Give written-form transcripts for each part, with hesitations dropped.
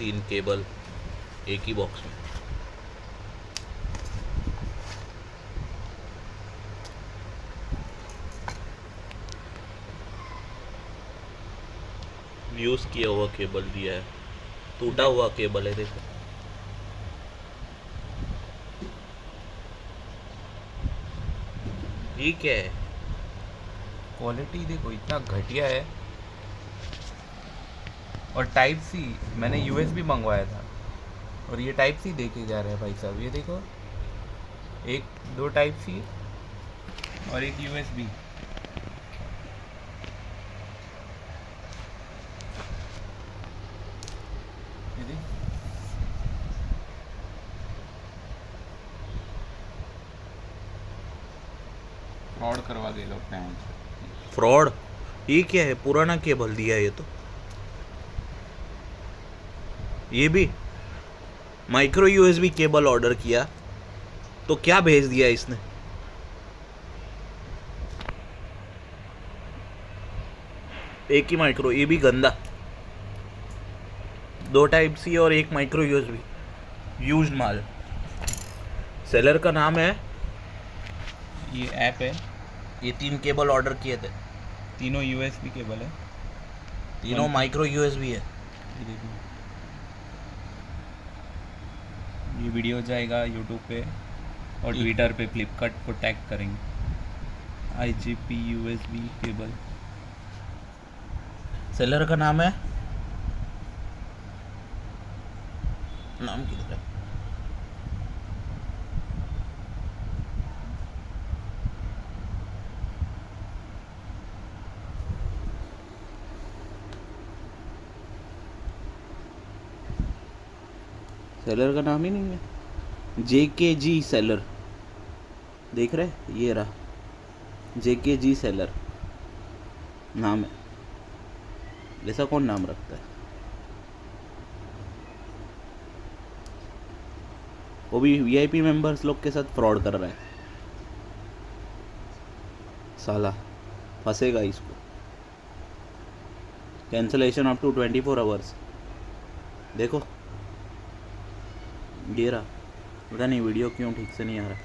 3 cable एक ही box में। Use किया हुआ केबल दिया है, टूटा हुआ केबल है देखो। ये क्या है? क्वालिटी देखो इतना घटिया है। और टाइप सी मैंने यूएसबी मंगवाया था और ये टाइप सी देके जा रहा है भाई साहब। ये देखो, एक दो टाइप सी और एक यूएसबी। ये देख, फ्रॉड करवा दे लोग पैंट। फ्रॉड? ये क्या है? पुराना केबल दिया है ये तो। ये भी माइक्रो यूएसबी केबल ऑर्डर किया तो क्या भेज दिया इसने? एक ही माइक्रो, ये भी गंदा। 2 टाइप सी और एक माइक्रो यूएसबी, यूज्ड माल। सेलर का नाम है, ये ऐप है, ये 3 केबल ऑर्डर किए थे, तीनों यूएसबी केबल है। तीनों माइक्रो यूएसबी है। ये देखो, ये वीडियो जाएगा यूट्यूब पे और ट्विटर पे फ्लिपकार्ट को टैग करेंगे। IGP USB cable. सेलर का नाम है, नाम किधर है? सेलर का नाम ही नहीं है। JKG सेलर, देख रहे? ये रहा JKG सेलर नाम है। ऐसा कौन नाम रखता है? वो भी VIP मेंबर्स लोग के साथ फ्रॉड कर रहा है साला। फंसेगा इसको। Cancellation up to 24 hours. देखो ये रहा। पता नहीं वीडियो क्यों ठीक से नहीं आ रहा।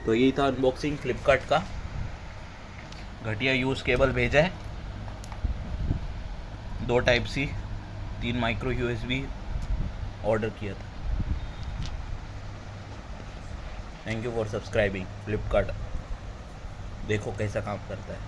तो यही था अनबॉक्सिंग फ्लिपकार्ट का। घटिया यूज़ केबल भेजा है, 2 type C, 3 micro USB order किया था। Thank you for subscribing Flipkart. देखो कैसा काम करता है।